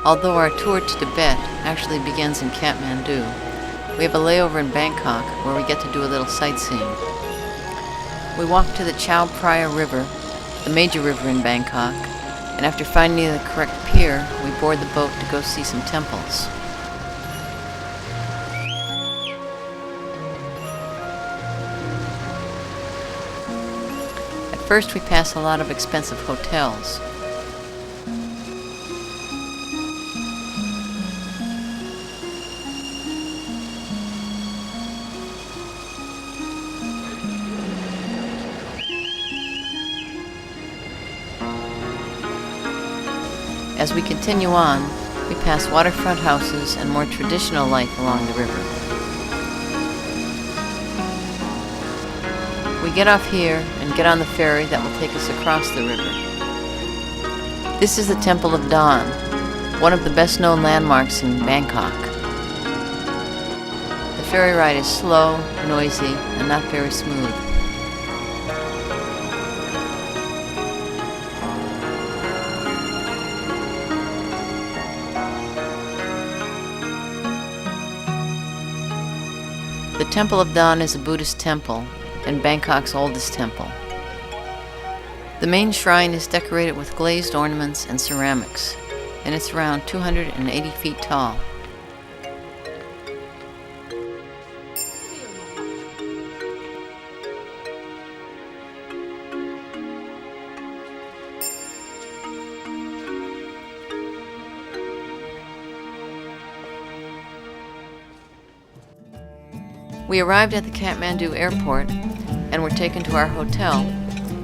Although our tour to Tibet actually begins in Kathmandu, we have a layover in Bangkok where we get to do a little sightseeing. We walk to the Chao Phraya River, the major river in Bangkok, and after finding the correct pier, we board the boat to go see some temples. At first we pass a lot of expensive hotels. As we continue on, we pass waterfront houses and more traditional life along the river. We get off here and get on the ferry that will take us across the river. This is the Temple of Dawn, one of the best-known landmarks in Bangkok. The ferry ride is slow, noisy, and not very smooth. The Temple of Dawn is a Buddhist temple and Bangkok's oldest temple. The main shrine is decorated with glazed ornaments and ceramics, and it's around 280 feet tall. We arrived at the Kathmandu airport and were taken to our hotel,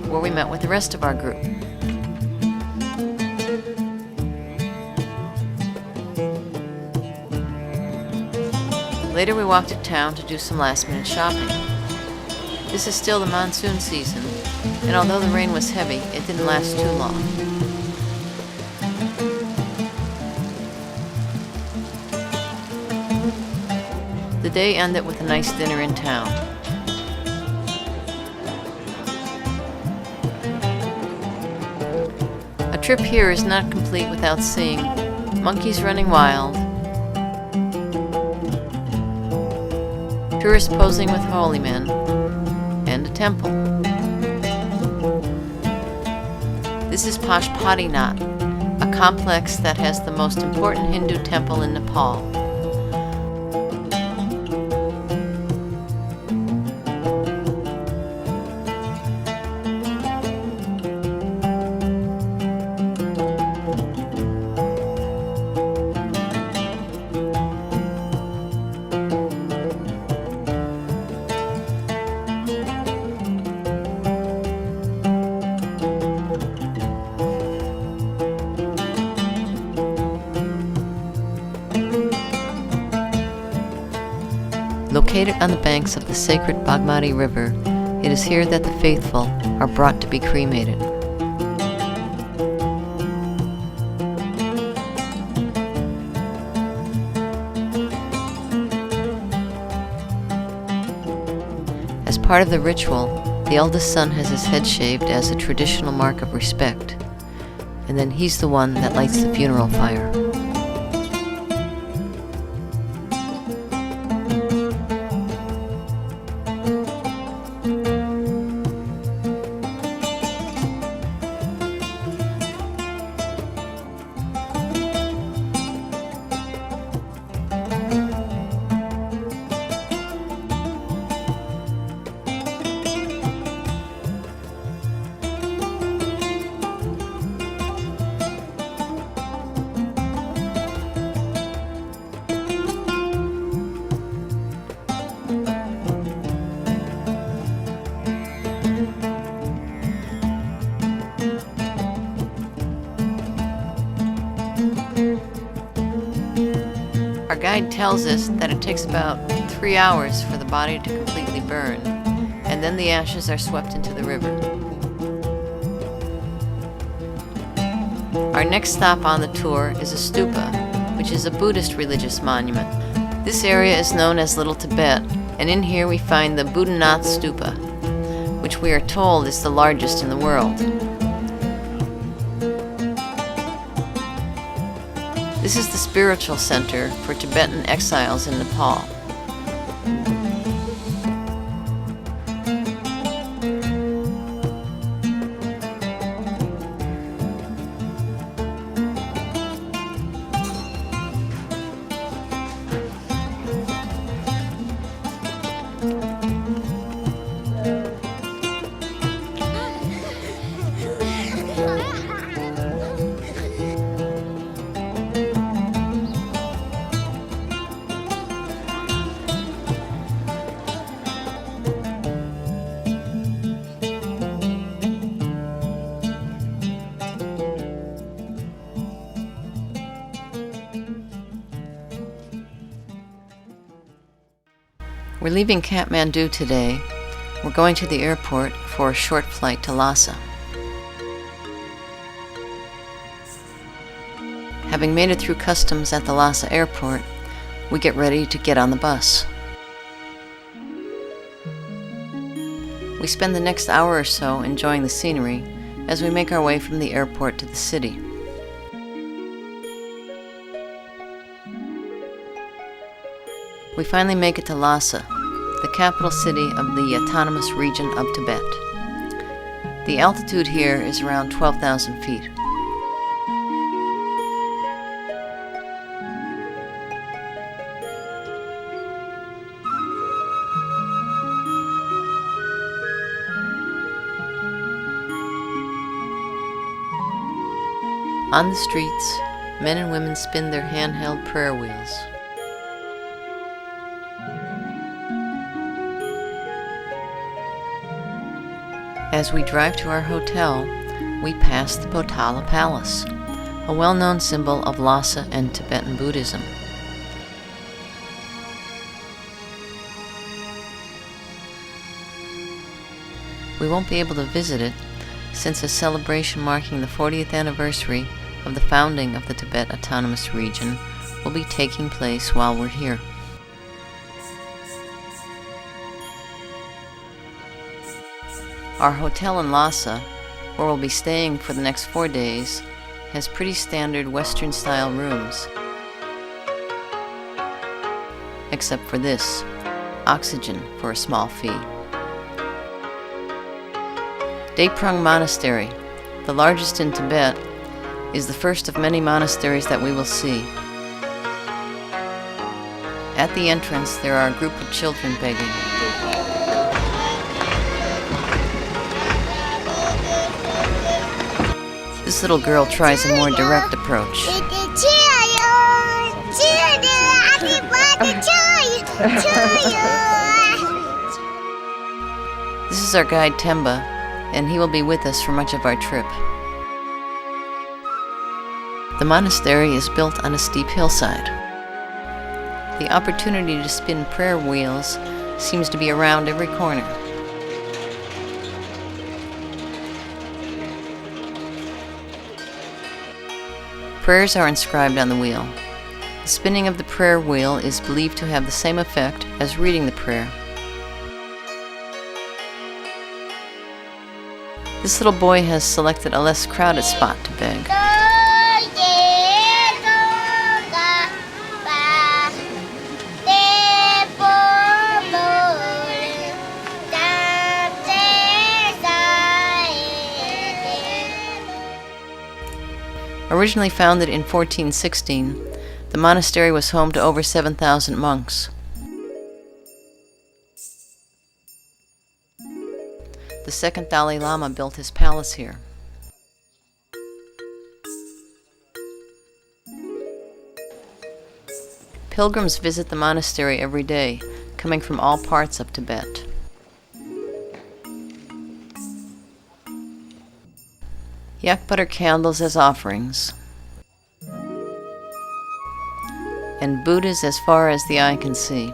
where we met with the rest of our group. Later we walked to town to do some last-minute shopping. This is still the monsoon season, and although the rain was heavy, it didn't last too long. The day ended with a nice dinner in town. A trip here is not complete without seeing monkeys running wild, tourists posing with holy men, and a temple. This is Pashupatinath, a complex that has the most important Hindu temple in Nepal. Located on the banks of the sacred Bagmati River, it is here that the faithful are brought to be cremated. As part of the ritual, the eldest son has his head shaved as a traditional mark of respect, and then he's the one that lights the funeral fire. Our guide tells us that it takes about 3 hours for the body to completely burn, and then the ashes are swept into the river. Our next stop on the tour is a stupa, which is a Buddhist religious monument. This area is known as Little Tibet, and in here we find the Buddhanath Stupa, which we are told is the largest in the world. This is the spiritual center for Tibetan exiles in Nepal. We're leaving Kathmandu today. We're going to the airport for a short flight to Lhasa. Having made it through customs at the Lhasa airport, we get ready to get on the bus. We spend the next hour or so enjoying the scenery as we make our way from the airport to the city. We finally make it to Lhasa, the capital city of the autonomous region of Tibet. The altitude here is around 12,000 feet. On the streets, men and women spin their handheld prayer wheels. As we drive to our hotel, we pass the Potala Palace, a well-known symbol of Lhasa and Tibetan Buddhism. We won't be able to visit it since a celebration marking the 40th anniversary of the founding of the Tibet Autonomous Region will be taking place while we're here. Our hotel in Lhasa, where we'll be staying for the next 4 days, has pretty standard Western-style rooms. Except for this, oxygen for a small fee. Daeprung Monastery, the largest in Tibet, is the first of many monasteries that we will see. At the entrance, there are a group of children begging. This little girl tries a more direct approach. This is our guide Temba, and he will be with us for much of our trip. The monastery is built on a steep hillside. The opportunity to spin prayer wheels seems to be around every corner. Prayers are inscribed on the wheel. The spinning of the prayer wheel is believed to have the same effect as reading the prayer. This little boy has selected a less crowded spot to beg. Originally founded in 1416, the monastery was home to over 7,000 monks. The second Dalai Lama built his palace here. Pilgrims visit the monastery every day, coming from all parts of Tibet. Yak butter candles as offerings, and Buddhas as far as the eye can see.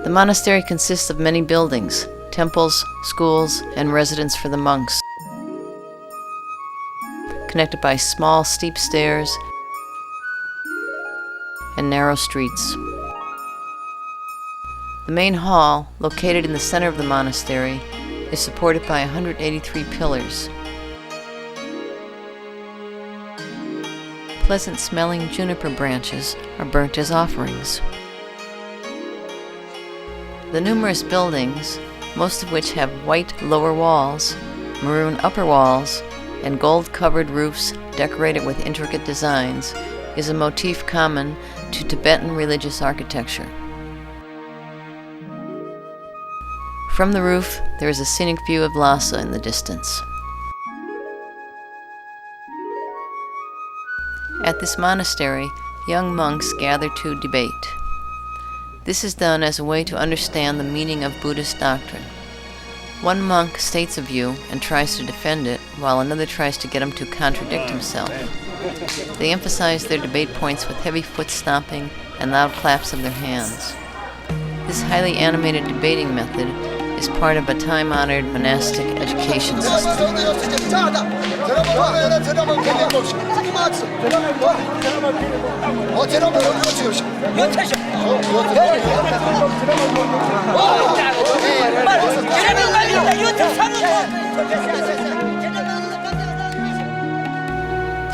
The monastery consists of many buildings, temples, schools, and residence for the monks, connected by small, steep stairs and narrow streets. The main hall, located in the center of the monastery, is supported by 183 pillars. Pleasant-smelling juniper branches are burnt as offerings. The numerous buildings, most of which have white lower walls, maroon upper walls, and gold-covered roofs decorated with intricate designs, is a motif common to Tibetan religious architecture. From the roof, there is a scenic view of Lhasa in the distance. At this monastery, young monks gather to debate. This is done as a way to understand the meaning of Buddhist doctrine. One monk states a view and tries to defend it, while another tries to get him to contradict himself. They emphasize their debate points with heavy foot stomping and loud claps of their hands. This highly animated debating method is part of a time-honored monastic education system.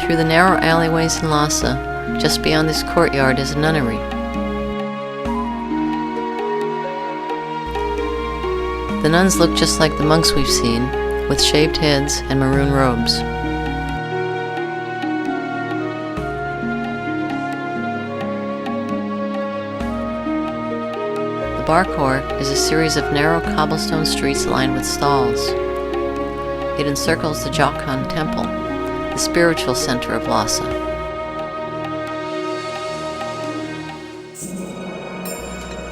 Through the narrow alleyways in Lhasa, just beyond this courtyard is a nunnery. The nuns look just like the monks we've seen, with shaved heads and maroon robes. The bar court is a series of narrow cobblestone streets lined with stalls. It encircles the Jokhan Temple, the spiritual center of Lhasa.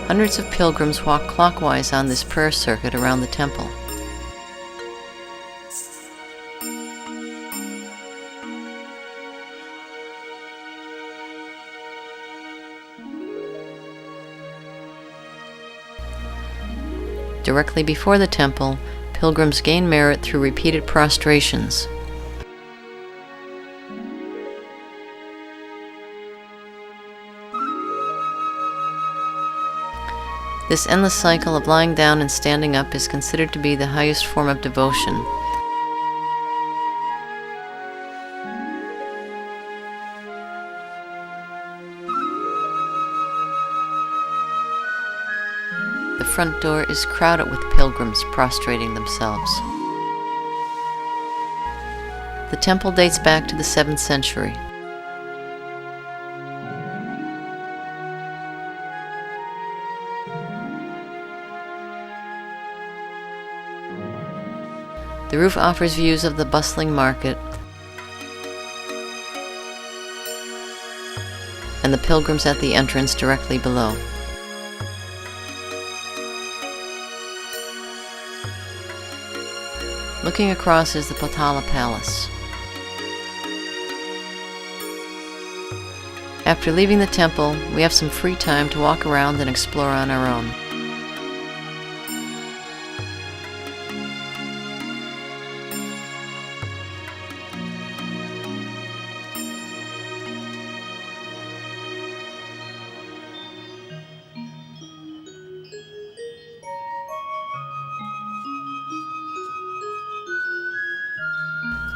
Hundreds of pilgrims walk clockwise on this prayer circuit around the temple. Directly before the temple, pilgrims gain merit through repeated prostrations. This endless cycle of lying down and standing up is considered to be the highest form of devotion. The front door is crowded with pilgrims prostrating themselves. The temple dates back to the 7th century. The roof offers views of the bustling market and the pilgrims at the entrance directly below. Looking across is the Potala Palace. After leaving the temple, we have some free time to walk around and explore on our own.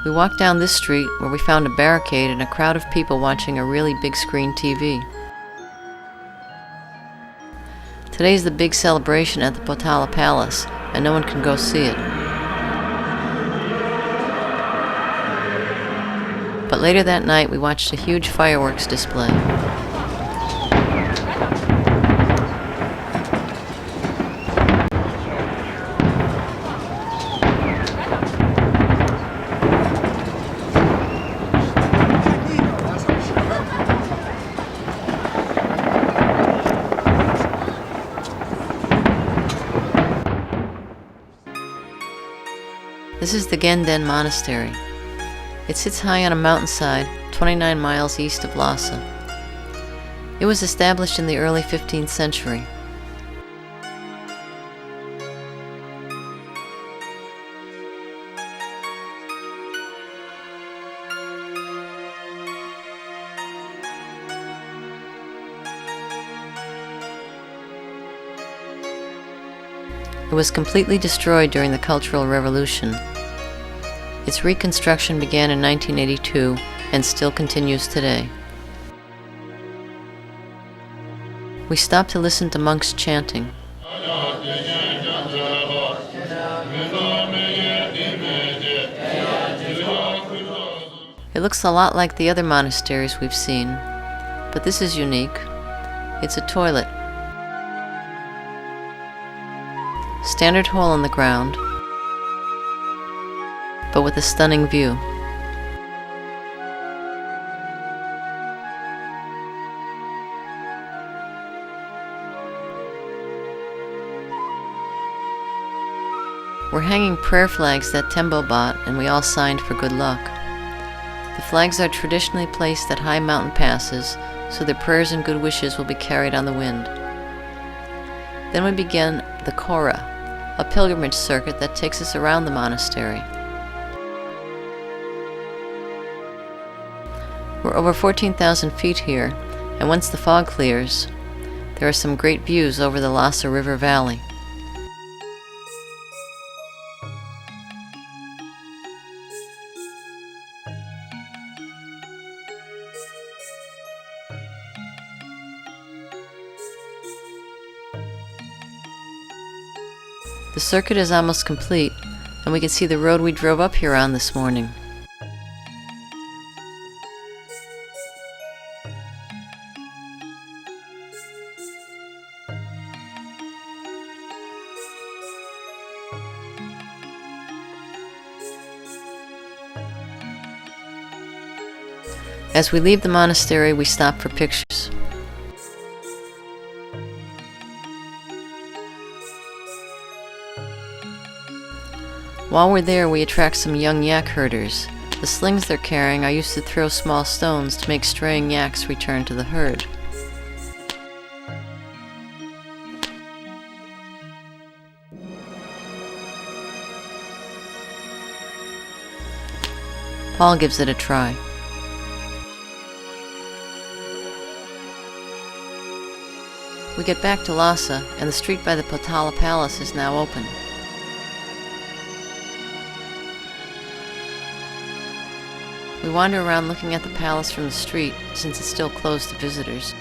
We walked down this street where we found a barricade and a crowd of people watching a really big screen TV. Today's the big celebration at the Potala Palace, and no one can go see it. But later that night we watched a huge fireworks display. This is the Genden Monastery. It sits high on a mountainside, 29 miles east of Lhasa. It was established in the early 15th century. It was completely destroyed during the Cultural Revolution. Its reconstruction began in 1982 and still continues today. We stopped to listen to monks chanting. It looks a lot like the other monasteries we've seen, but this is unique. It's a toilet. Standard hole in the ground, but with a stunning view. We're hanging prayer flags that Tembo bought, and we all signed for good luck. The flags are traditionally placed at high mountain passes, so their prayers and good wishes will be carried on the wind. Then we begin the Kora, a pilgrimage circuit that takes us around the monastery. We're over 14,000 feet here, and once the fog clears, there are some great views over the Lhasa River Valley. The circuit is almost complete, and we can see the road we drove up here on this morning. As we leave the monastery, we stop for pictures. While we're there, we attract some young yak herders. The slings they're carrying are used to throw small stones to make straying yaks return to the herd. Paul gives it a try. We get back to Lhasa, and the street by the Potala Palace is now open. We wander around looking at the palace from the street, since it's still closed to visitors.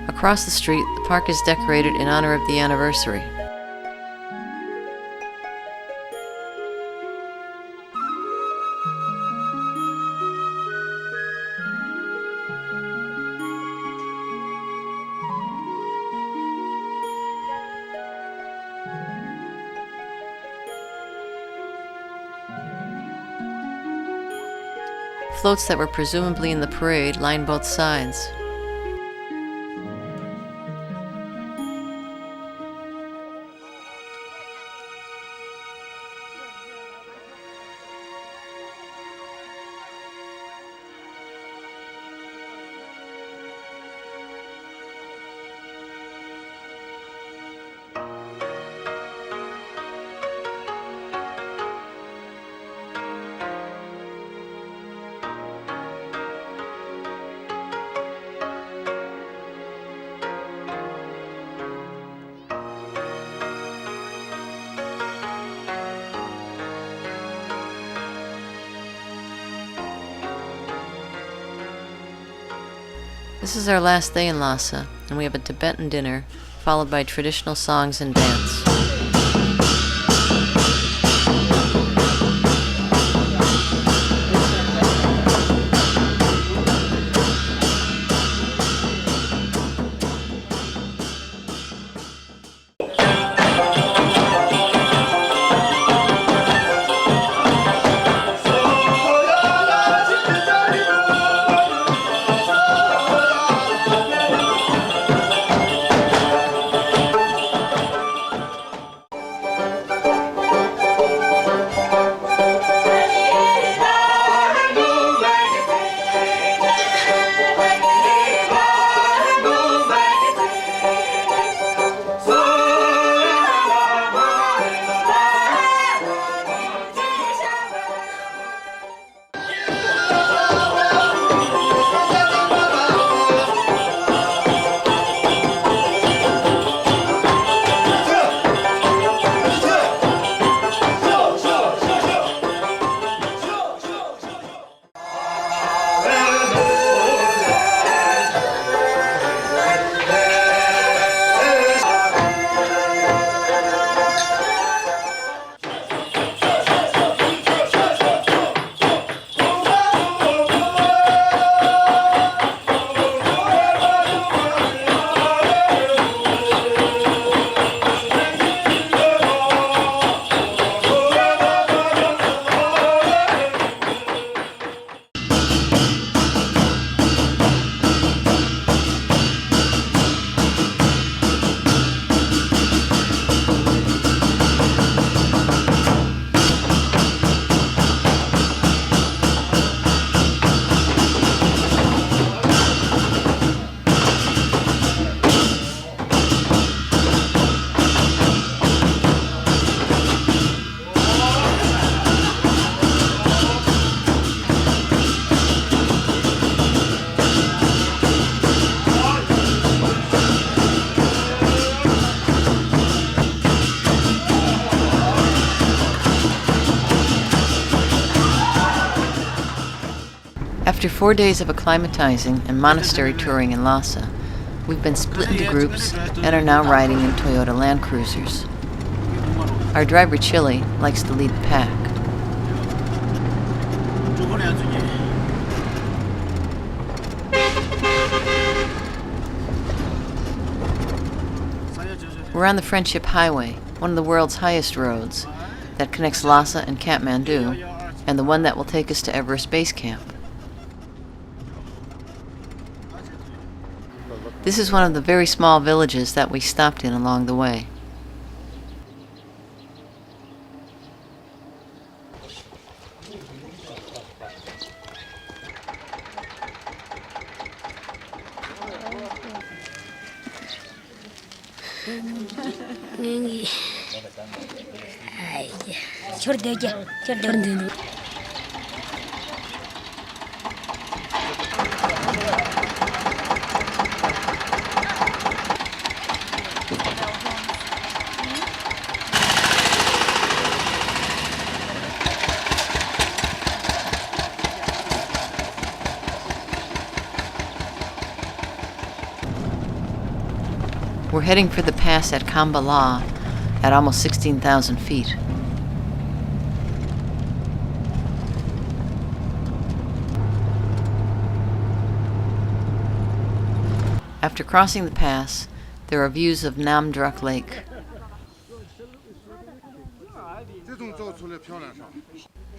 Across the street, the park is decorated in honor of the anniversary. Floats that were presumably in the parade line both sides. This is our last day in Lhasa, and we have a Tibetan dinner, followed by traditional songs and dance. After 4 days of acclimatizing and monastery touring in Lhasa, we've been split into groups and are now riding in Toyota Land Cruisers. Our driver, Chili, likes to lead the pack. We're on the Friendship Highway, one of the world's highest roads, that connects Lhasa and Katmandu, and the one that will take us to Everest Base Camp. This is one of the very small villages that we stopped in along the way. We're heading for the pass at Kambala at almost 16,000 feet. After crossing the pass, there are views of Namdruk Lake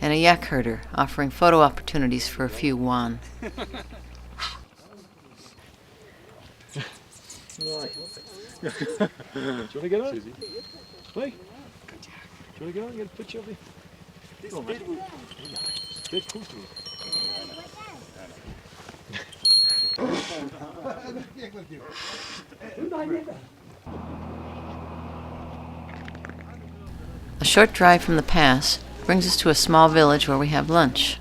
and a yak herder offering photo opportunities for a few won. Do you want to get on? Susie. Wait. Do you want to get on? Get a picture of me? A short drive from the pass brings us to a small village where we have lunch.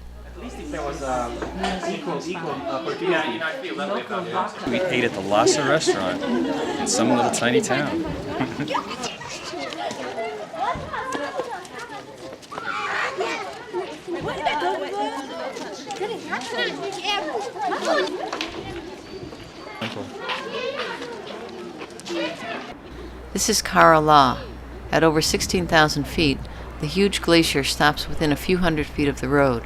We ate at the Lhasa restaurant in some little tiny town. This is Kerala. At over 16,000 feet, the huge glacier stops within a few hundred feet of the road.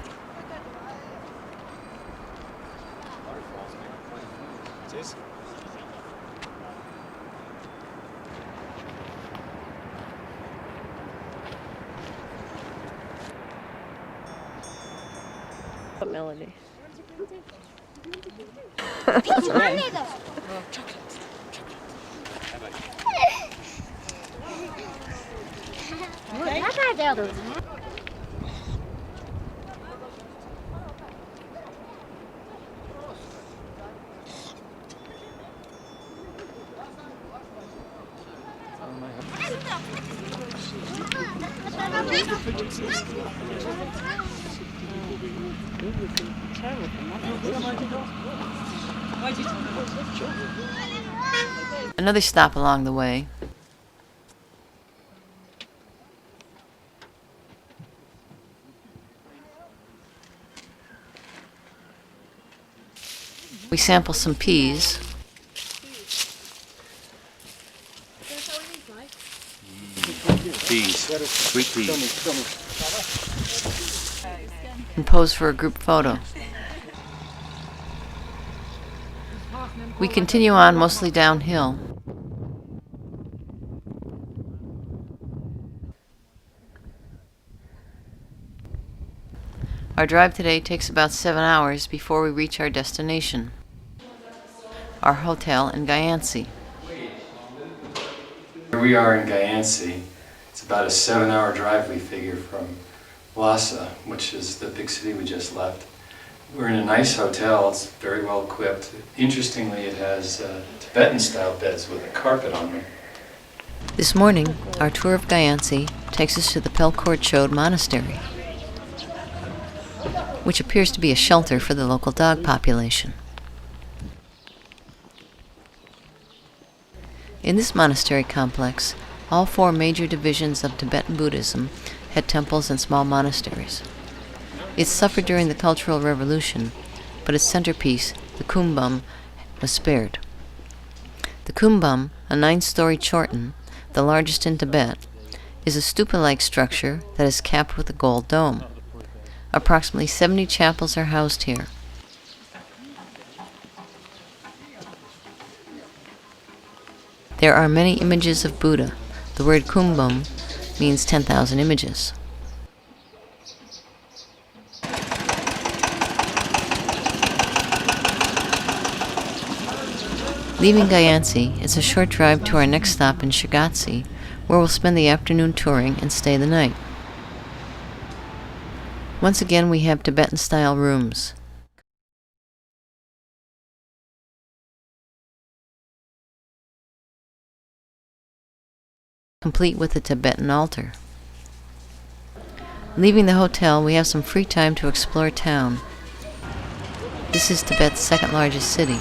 What melody? Another stop along the way. We sample some peas. Peas. Sweet peas. And pose for a group photo. We continue on mostly downhill. Our drive today takes about 7 hours before we reach our destination, our hotel in Gyansi. Here we are in Gyansi. It's about a 7-hour drive, we figure, from Lhasa, which is the big city we just left. We're in a nice hotel. It's very well equipped. Interestingly, it has Tibetan-style beds with a carpet on them. This morning, our tour of Gyansi takes us to the Pelkhor Chode Monastery, which appears to be a shelter for the local dog population. In this monastery complex, all 4 major divisions of Tibetan Buddhism had temples and small monasteries. It suffered during the Cultural Revolution, but its centerpiece, the kumbum, was spared. The kumbum, a 9-story chorten, the largest in Tibet, is a stupa-like structure that is capped with a gold dome. Approximately 70 chapels are housed here. There are many images of Buddha. The word kumbum means 10,000 images. Leaving Gyansi, it's a short drive to our next stop in Shagatsi, where we'll spend the afternoon touring and stay the night. Once again, we have Tibetan-style rooms. Complete with a Tibetan altar. Leaving the hotel, we have some free time to explore town. This is Tibet's second largest city.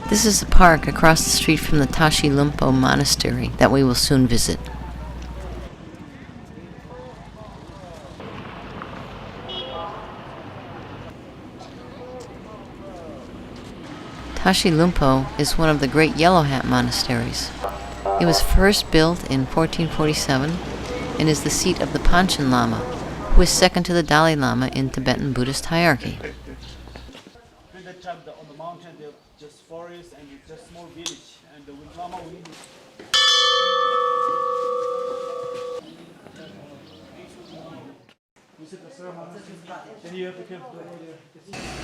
This is the park across the street from the Tashi Lumpo Monastery that we will soon visit. Tashi Lumpo is one of the great Yellow Hat monasteries. It was first built in 1447 and is the seat of the Panchen Lama, who is second to the Dalai Lama in Tibetan Buddhist hierarchy. On the mountain, they're just forest and just small village. And the Lama will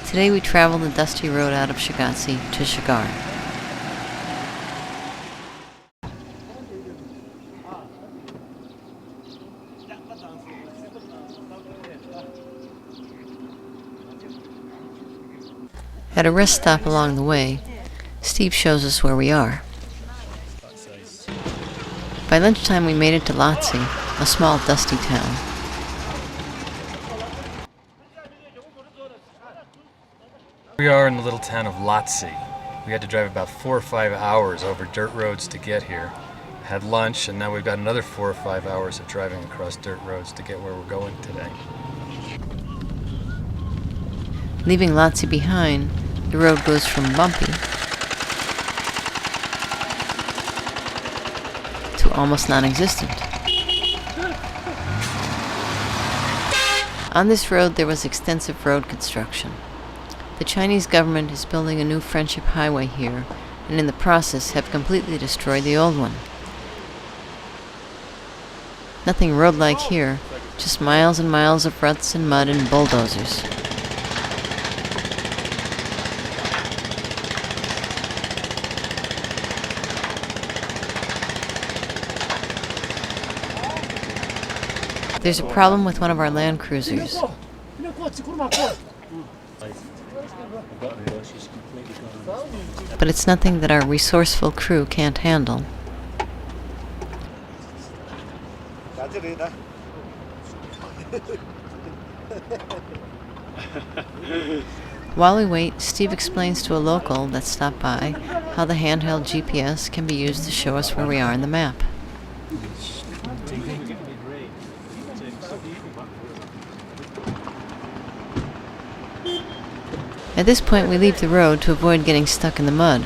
Today we travel the dusty road out of Shagatsi to Shigar. At a rest stop along the way, Steve shows us where we are. By lunchtime we made it to Lhasa, a small dusty town. We are in the little town of Lhasa. We had to drive about 4 or 5 hours over dirt roads to get here. Had lunch, and now we've got another 4 or 5 hours of driving across dirt roads to get where we're going today. Leaving Lhasa behind, the road goes from bumpy to almost non-existent. On this road there was extensive road construction. The Chinese government is building a new friendship highway here, and in the process have completely destroyed the old one. Nothing road-like here, just miles and miles of ruts and mud and bulldozers. There's a problem with one of our land cruisers. But it's nothing that our resourceful crew can't handle. While we wait, Steve explains to a local that stopped by how the handheld GPS can be used to show us where we are in the map. At this point, we leave the road to avoid getting stuck in the mud.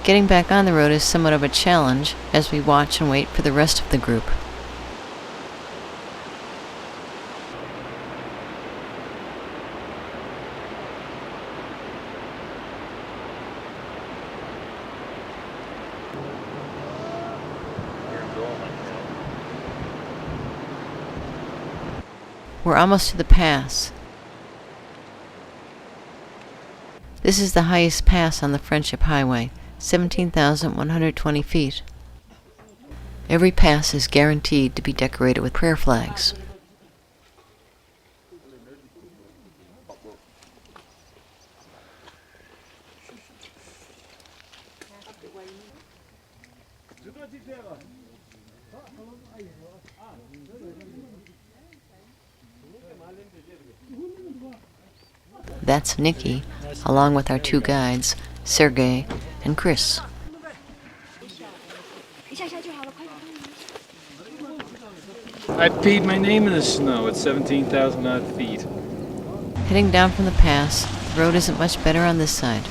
Getting back on the road is somewhat of a challenge as we watch and wait for the rest of the group. We're almost to the pass. This is the highest pass on the Friendship Highway, 17,120 feet. Every pass is guaranteed to be decorated with prayer flags. That's Nikki, along with our two guides, Sergey and Chris. I peed my name in the snow at 17,000 odd feet. Heading down from the pass, the road isn't much better on this side.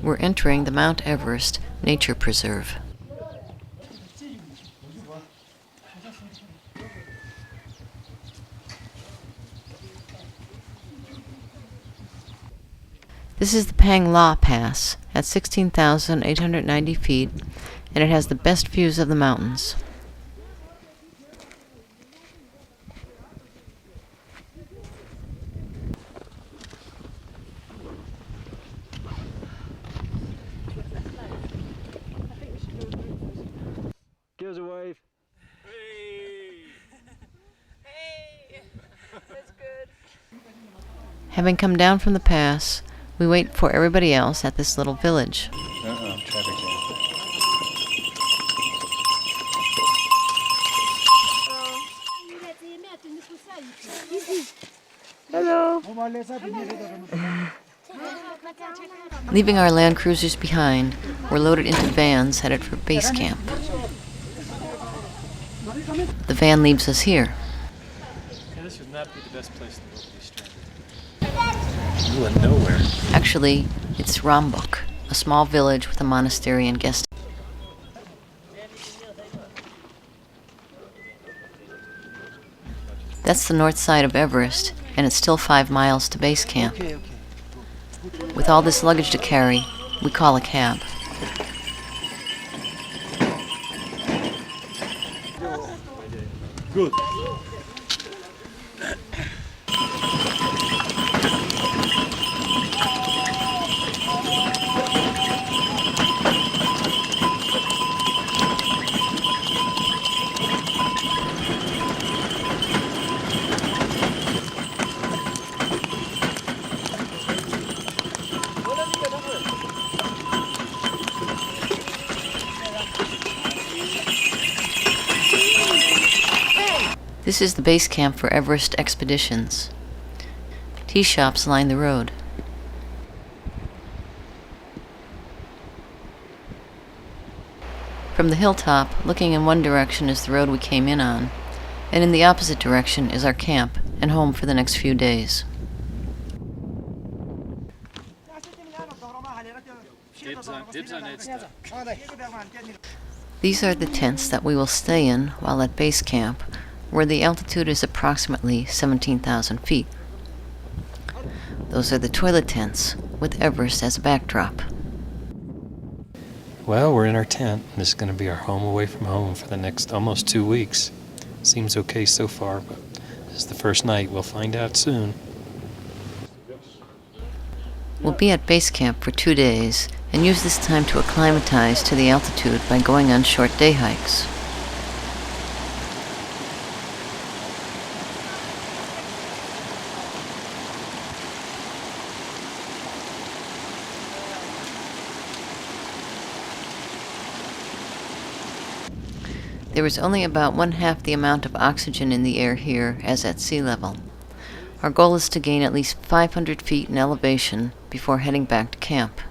We're entering the Mount Everest Nature Preserve. This is the Pang La Pass at 16,890 feet, and it has the best views of the mountains. Give us a wave. Having come down from the pass, we wait for everybody else at this little village. Traffic jam. Leaving our Land Cruisers behind, we're loaded into vans headed for base camp. The van leaves us here. Yeah, this would not be the best place in the world to be stranded. Middle of nowhere. Actually, it's Rambuk, a small village with a monastery and guest. That's the north side of Everest, and it's still 5 miles to base camp. With all this luggage to carry, we call a cab. Good. This is the base camp for Everest expeditions. Tea shops line the road. From the hilltop, looking in one direction is the road we came in on, and in the opposite direction is our camp and home for the next few days. Dibs on Ed stuff. These are the tents that we will stay in while at base camp, where the altitude is approximately 17,000 feet. Those are the toilet tents, with Everest as a backdrop. Well, we're in our tent. This is going to be our home away from home for the next almost 2 weeks. Seems okay so far, but this is the first night. We'll find out soon. We'll be at base camp for 2 days and use this time to acclimatize to the altitude by going on short day hikes. There is only about 1/2 the amount of oxygen in the air here as at sea level. Our goal is to gain at least 500 feet in elevation before heading back to camp.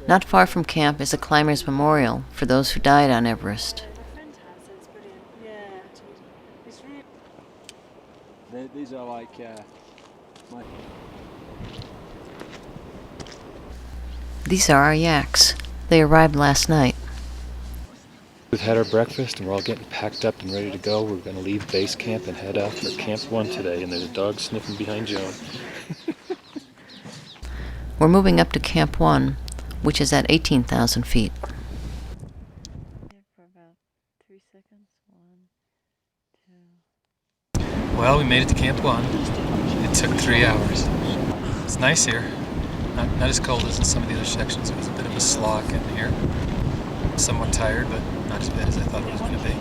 Not far from camp is a climber's memorial for those who died on Everest. These are like These are our yaks. They arrived last night. We've had our breakfast and we're all getting packed up and ready to go. We're going to leave base camp and head out for Camp 1 today, and there's a dog sniffing behind Joan. We're moving up to Camp 1, which is at 18,000 feet. Well, we made it to Camp 1. It took 3 hours. It's nice here. Not as cold as in some of the other sections. It was a bit of a slog getting here. Somewhat tired, but not as bad as I thought it was going to be.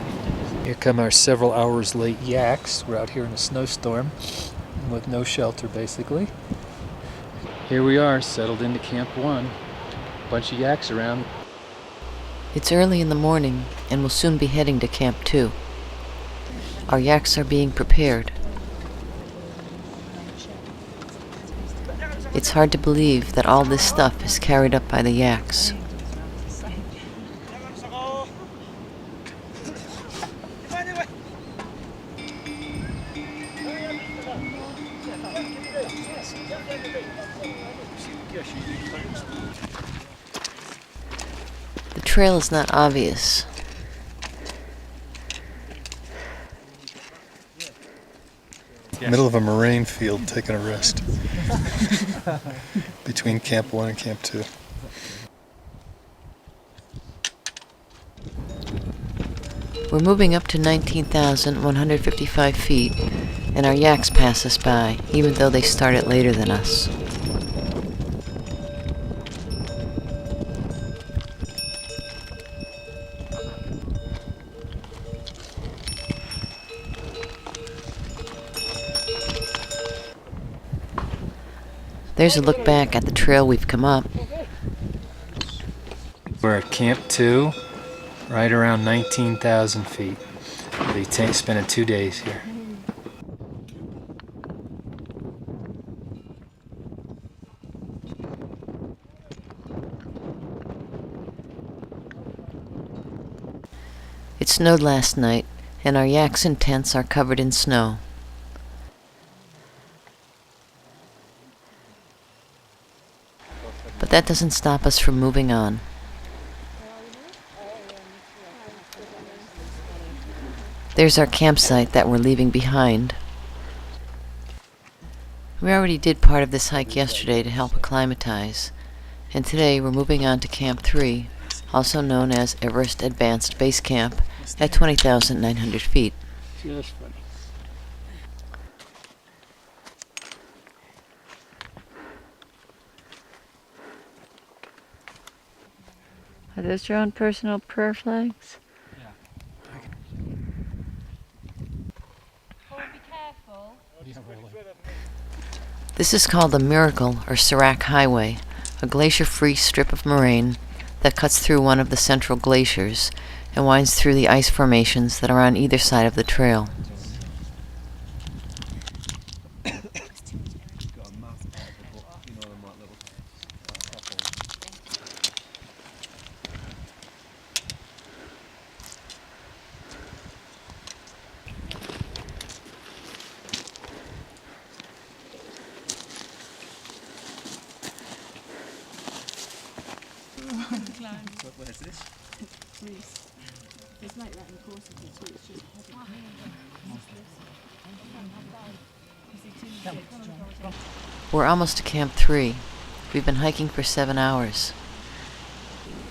Here come our several hours late yaks. We're out here in a snowstorm with no shelter, basically. Here we are, settled into Camp 1. Bunch of yaks around. It's early in the morning, and we'll soon be heading to Camp 2. Our yaks are being prepared. It's hard to believe that all this stuff is carried up by the yaks. The trail is not obvious. Middle of a moraine field, taking a rest between Camp 1 and Camp 2. We're moving up to 19,155 feet, and our yaks pass us by, even though they started later than us. There's a look back at the trail we've come up. We're at Camp 2, right around 19,000 feet. We'll be spending 2 days here. It snowed last night, and our yaks and tents are covered in snow. But that doesn't stop us from moving on. There's our campsite that we're leaving behind. We already did part of this hike yesterday to help acclimatize, and today we're moving on to Camp 3, also known as Everest Advanced Base Camp at 20,900 feet. Just funny. Are those your own personal prayer flags? This is called the Miracle or Serac Highway, a glacier-free strip of moraine that cuts through one of the central glaciers and winds through the ice formations that are on either side of the trail. What is this? Greece. It's like that in Corsica too. It's just heavy. We're almost to Camp 3. We've been hiking for 7 hours.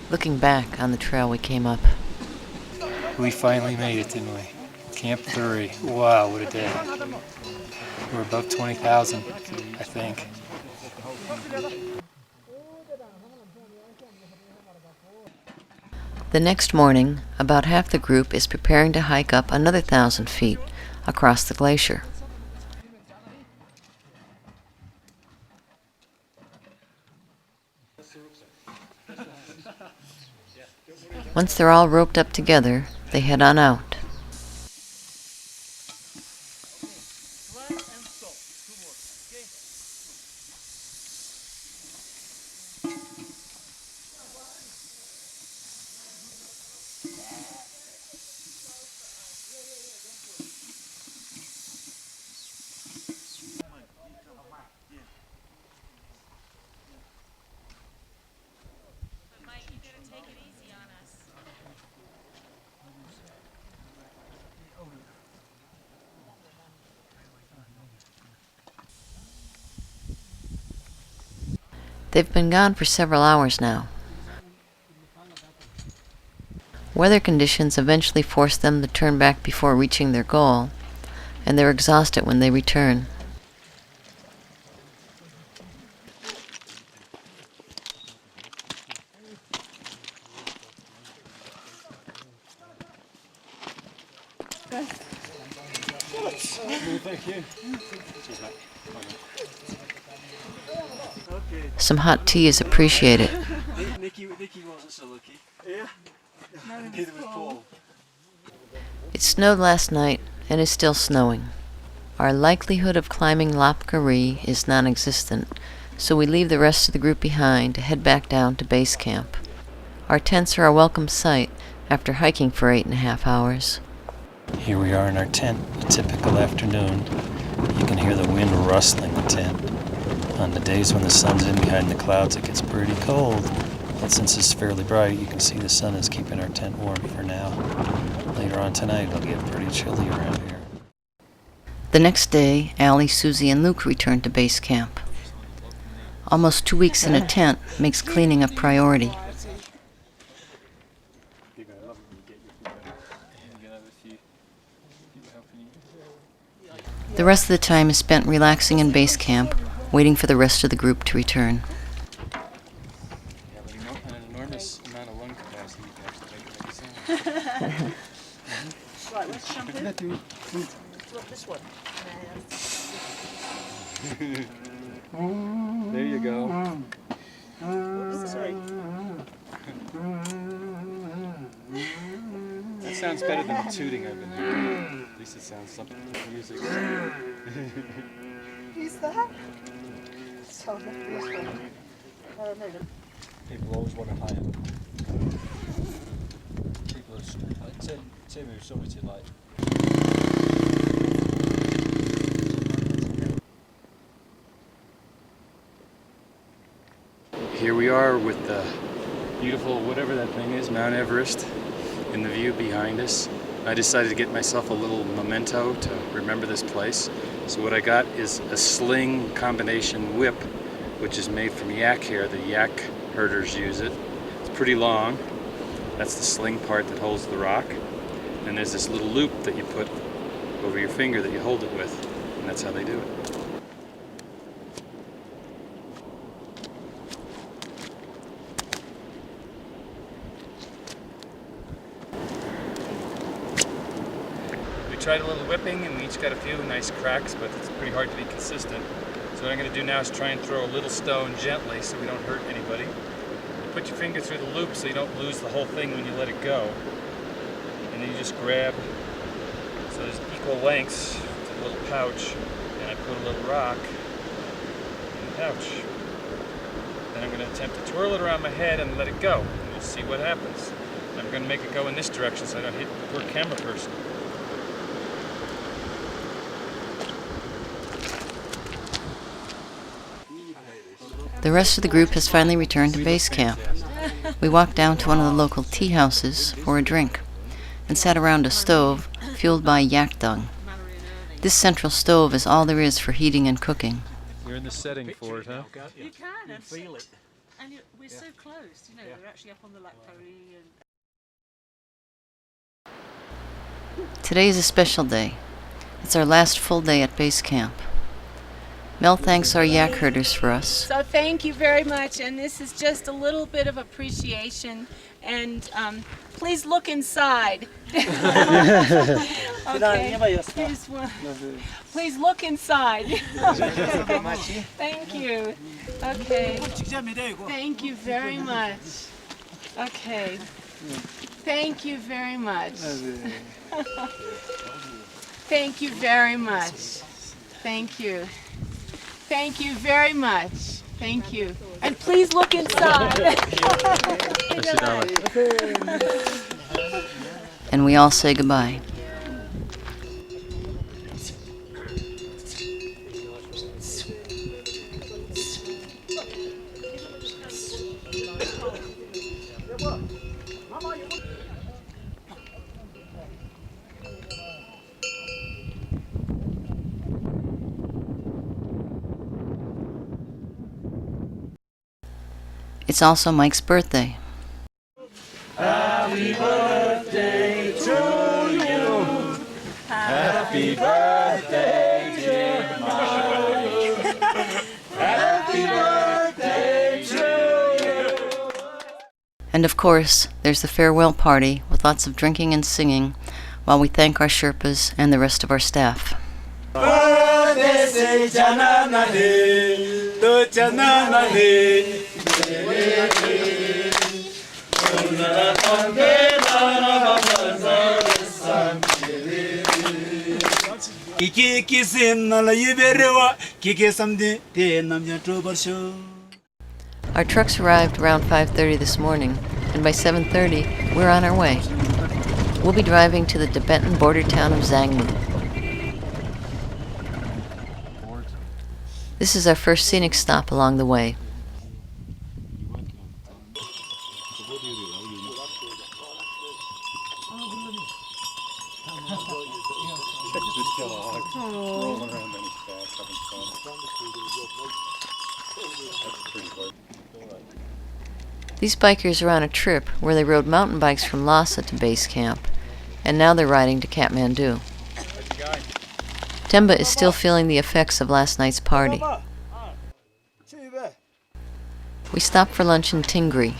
Looking back on the trail we came up. We finally made it, didn't we? Camp 3. Wow, what a day. We're above 20,000, I think. The next morning, about half the group is preparing to hike up another 1,000 feet across the glacier. Once they're all roped up together, they head on out. They've been gone for several hours now. Weather conditions eventually force them to turn back before reaching their goal, and they're exhausted when they return. Thank you. Some hot tea is appreciated. Nikki wasn't so lucky. Yeah. Neither was Paul. It snowed last night and is still snowing. Our likelihood of climbing Lapkari is non-existent, so we leave the rest of the group behind to head back down to base camp. Our tents are a welcome sight after hiking for 8.5 hours. Here we are in our tent, a typical afternoon. You can hear the wind rustling the tent. On the days when the sun's in behind the clouds, it gets pretty cold. But since it's fairly bright, you can see the sun is keeping our tent warm for now. Later on tonight, it'll get pretty chilly around here. The next day, Allie, Susie, and Luke return to base camp. Almost 2 weeks in a tent makes cleaning a priority. The rest of the time is spent relaxing in base camp, waiting for the rest of the group to return. Yeah, but an enormous amount of lung capacity you can actually make a sound. Right, let's jump in. Look, this one. There you go. Oops, sorry. That sounds better than the tooting I've been doing. At least it sounds something like music. Who's that? So this one. No. People always want to hire. People are like Tim who's submitted like. Here we are with the beautiful, whatever that thing is, Mount Everest, in the view behind us. I decided to get myself a little memento to remember this place. So what I got is a sling combination whip, which is made from yak hair. The yak herders use it. It's pretty long. That's the sling part that holds the rock. And there's this little loop that you put over your finger that you hold it with. And that's how they do it. We tried a little whipping and we each got a few nice cracks, but it's pretty hard to be consistent. So what I'm going to do now is try and throw a little stone gently so we don't hurt anybody. Put your finger through the loop so you don't lose the whole thing when you let it go. And then you just grab, so there's equal lengths to the little pouch, and I put a little rock in the pouch. Then I'm going to attempt to twirl it around my head and let it go, and we'll see what happens. I'm going to make it go in this direction so I don't hit the poor camera person. The rest of the group has finally returned to base camp. We walked down to one of the local tea houses for a drink and sat around a stove fueled by yak dung. This central stove is all there is for heating and cooking. You're in the setting for it, huh? You can, and feel it. And we're so close, you know, we're actually up on the Lapkari and... Today is a special day. It's our last full day at base camp. Mel thanks our yak herders for us. So thank you very much, and this is just a little bit of appreciation, and please look inside. Okay, here's one. Please look inside. Thank you. Okay. Thank you very much. Okay. Thank you very much. Thank you very much. Thank you. Thank you very much. Thank you. And please look inside. And we all say goodbye. It's also Mike's birthday. Happy birthday to you. Happy birthday, dear Mike. Happy birthday to you. And of course, there's the farewell party with lots of drinking and singing while we thank our Sherpas and the rest of our staff. Our trucks arrived around 5:30 this morning, and by 7:30 we're on our way. We'll be driving to the Tibetan border town of Zangmu. This is our first scenic stop along the way. These bikers are on a trip where they rode mountain bikes from Lhasa to base camp, and now they're riding to Katmandu. Temba is still feeling the effects of last night's party. We stopped for lunch in Tingri.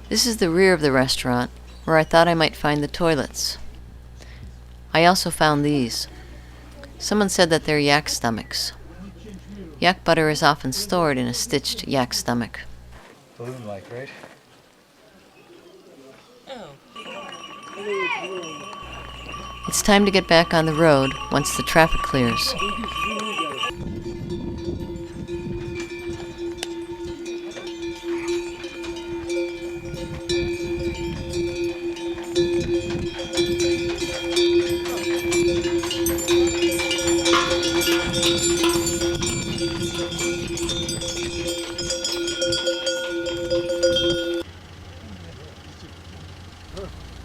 This is the rear of the restaurant, where I thought I might find the toilets. I also found these. Someone said that they're yak stomachs. Yak butter is often stored in a stitched yak stomach. Balloon-like, right? It's time to get back on the road once the traffic clears.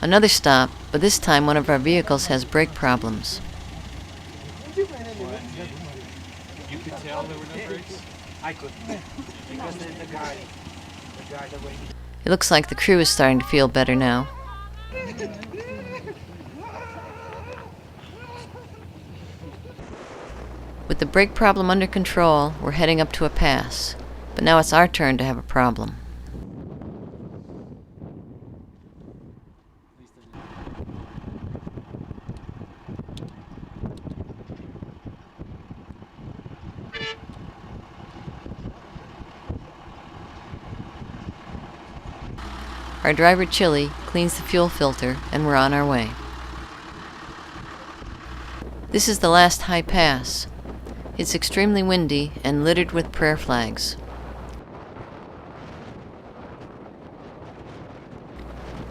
Another stop, but this time one of our vehicles has brake problems. You could tell there were no brakes? I could. Because the guy that way. It looks like the crew is starting to feel better now. With the brake problem under control, we're heading up to a pass. But now it's our turn to have a problem. Our driver, Chili, cleans the fuel filter, and we're on our way. This is the last high pass. It's extremely windy and littered with prayer flags.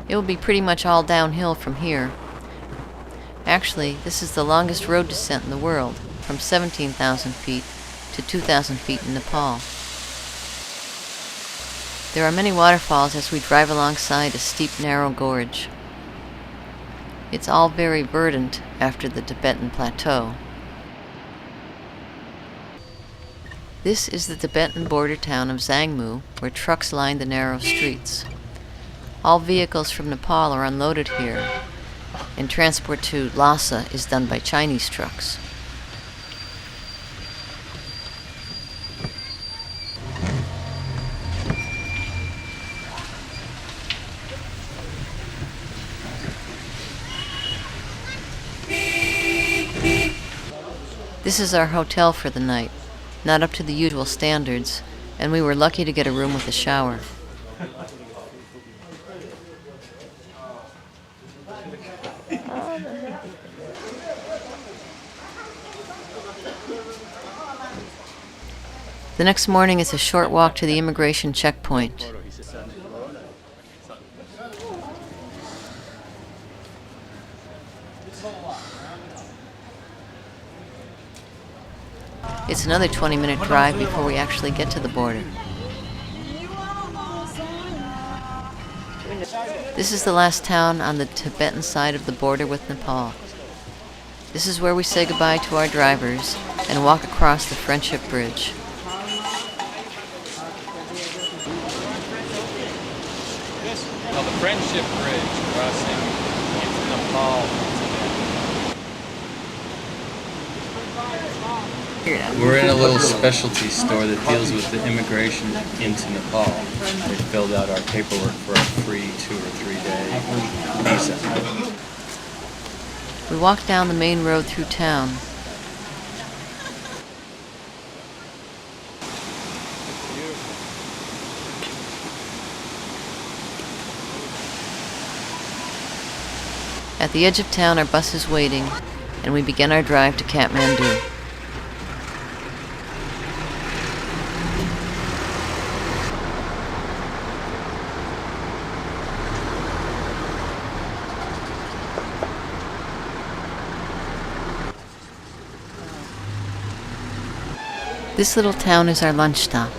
It will be pretty much all downhill from here. Actually, this is the longest road descent in the world, from 17,000 feet to 2,000 feet in Nepal. There are many waterfalls as we drive alongside a steep, narrow gorge. It's all very verdant after the Tibetan plateau. This is the Tibetan border town of Zangmu, where trucks line the narrow streets. All vehicles from Nepal are unloaded here, and transport to Lhasa is done by Chinese trucks. This is our hotel for the night, not up to the usual standards, and we were lucky to get a room with a shower. The next morning is a short walk to the immigration checkpoint. It's another 20-minute drive before we actually get to the border. This is the last town on the Tibetan side of the border with Nepal. This is where we say goodbye to our drivers and walk across the Friendship Bridge. Called the Friendship Bridge, crossing into Nepal. We're in a little specialty store that deals with the immigration into Nepal. They filled out our paperwork for a free 2 or 3 day visa. We walk down the main road through town. At the edge of town, our bus is waiting, and we begin our drive to Kathmandu. This little town is our lunch stop.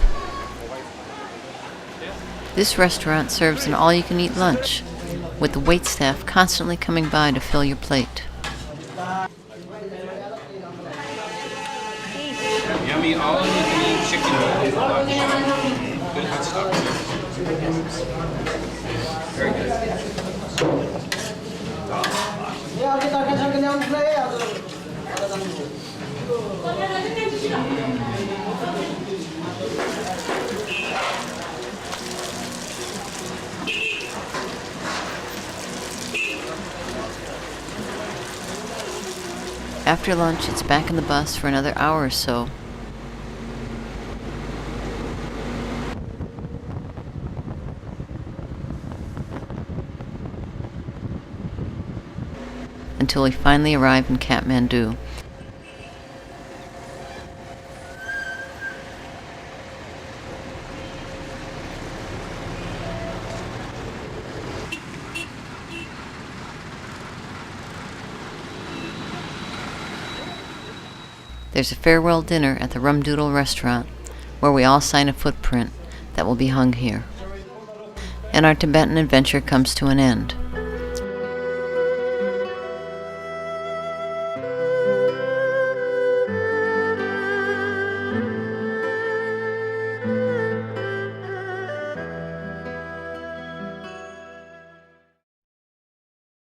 This restaurant serves an all-you-can-eat lunch, with the waitstaff constantly coming by to fill your plate. Yummy all-you-can-eat chicken noodles for lunch. Good hot stuff. Very good. After lunch, it's back in the bus for another hour or so. Until we finally arrive in Kathmandu. There's a farewell dinner at the Rumdoodle restaurant, where we all sign a footprint that will be hung here. And our Tibetan adventure comes to an end.